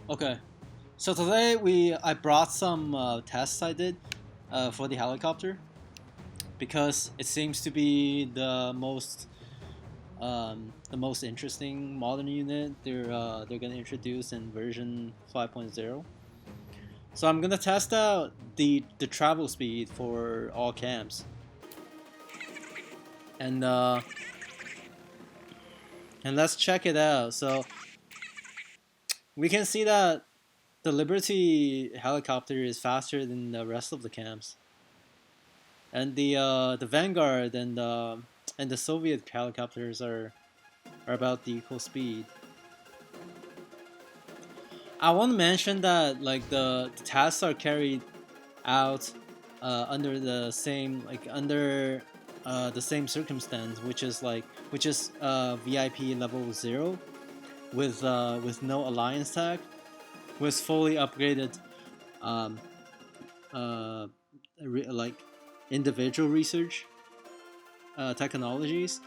Okay, so today I brought some tests I did for the helicopter because it seems to be the most interesting modern unit they're gonna introduce in version 5.0. So I'm gonna test out the travel speed for all camps, and uh, and let's check it out. So we can see that the Liberty helicopter is faster than the rest of the camps. And the Vanguard and the Soviet helicopters are about the equal speed. I want to mention that like the tasks are carried out under the same the same circumstance, which is VIP level 0 with no alliance tag, with fully upgraded um, uh, like individual research technologies,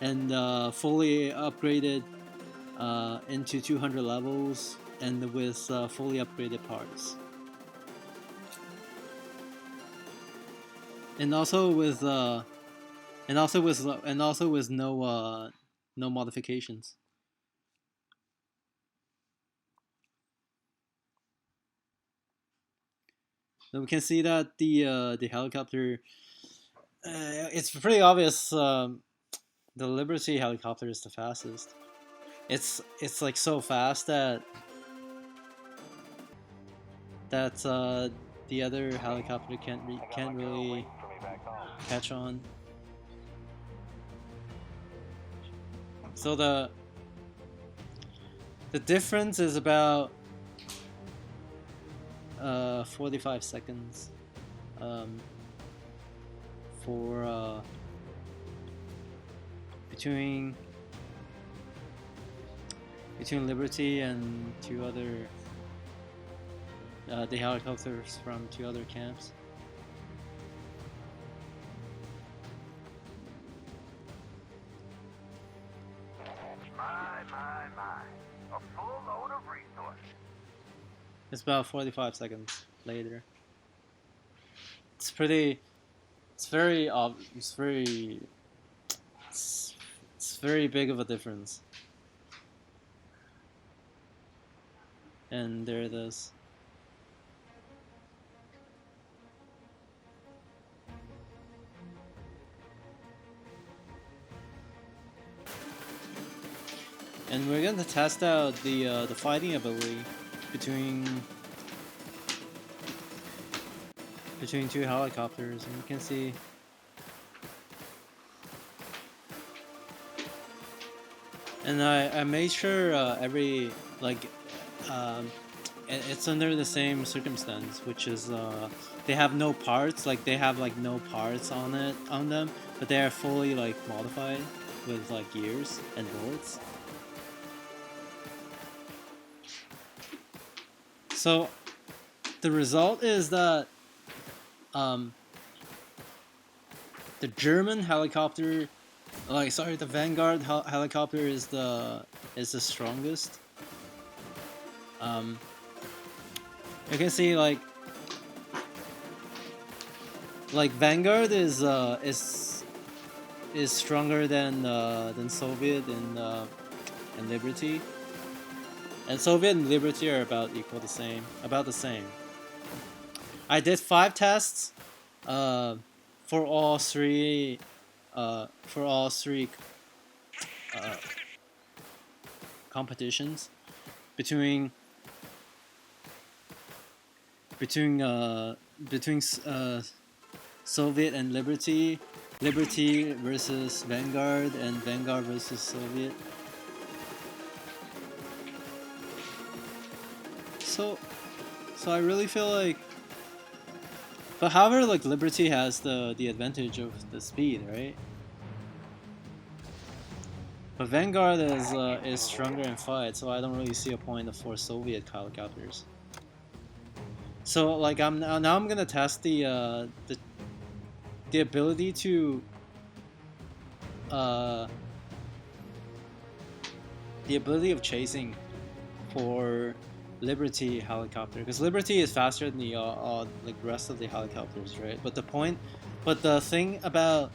and fully upgraded into 200 levels, and with fully upgraded parts, and also with no modifications. So we can see that the helicopter, it's pretty obvious. The Liberty helicopter is the fastest. It's like so fast that the other helicopter can't really catch on. So the difference is about 45 seconds um, for between Liberty and two other the helicopters from two other camps. A full load of resources. It's about 45 seconds later. It's pretty. It's very. It's very. It's very big of a difference. And there it is. And we're going to test out the fighting ability between two helicopters, and you can see and I made sure every like it's under the same circumstance, which is they have no parts, like they have like no parts on them, but they are fully like modified with like gears and bullets. So the result is that um, the German helicopter, the Vanguard helicopter is the strongest. You can see like Vanguard is stronger than Soviet and Liberty, and Soviet and Liberty are about the same. I did 5 tests, for all three, for all three uh, competitions between between uh, between Soviet and Liberty, Liberty versus Vanguard, and Vanguard versus Soviet. So, so I really feel like, but however, like Liberty has the advantage of the speed, right? But Vanguard is stronger in fight, so I don't really see a point for Soviet helicopters. So like I'm gonna test the ability to uh, the ability of chasing for Liberty helicopter, because Liberty is faster than the like rest of the helicopters, right? But the thing about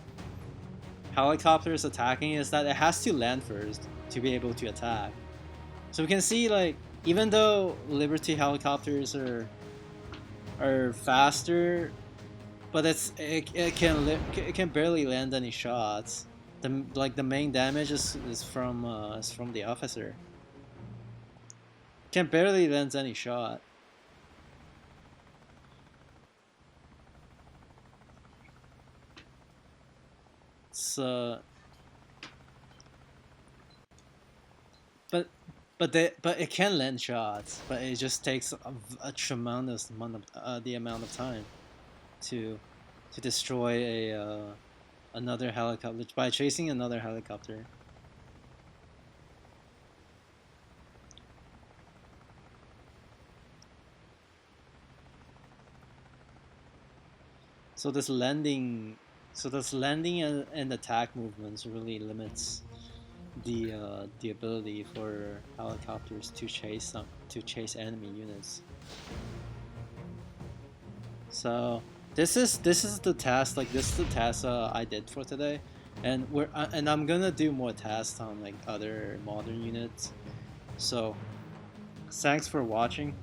helicopters attacking is that it has to land first to be able to attack. So we can see, like, even though Liberty helicopters are faster, but it can barely land any shots. The main damage is from the officer. Can barely land any shot. So, but but it can land shots, but it just takes a tremendous amount of the amount of time to destroy a another helicopter by chasing another helicopter. So this landing and attack movements really limits the ability for helicopters to chase enemy units. So this is the task, like this is the task I did for today, and I'm gonna do more tasks on like other modern units. So thanks for watching.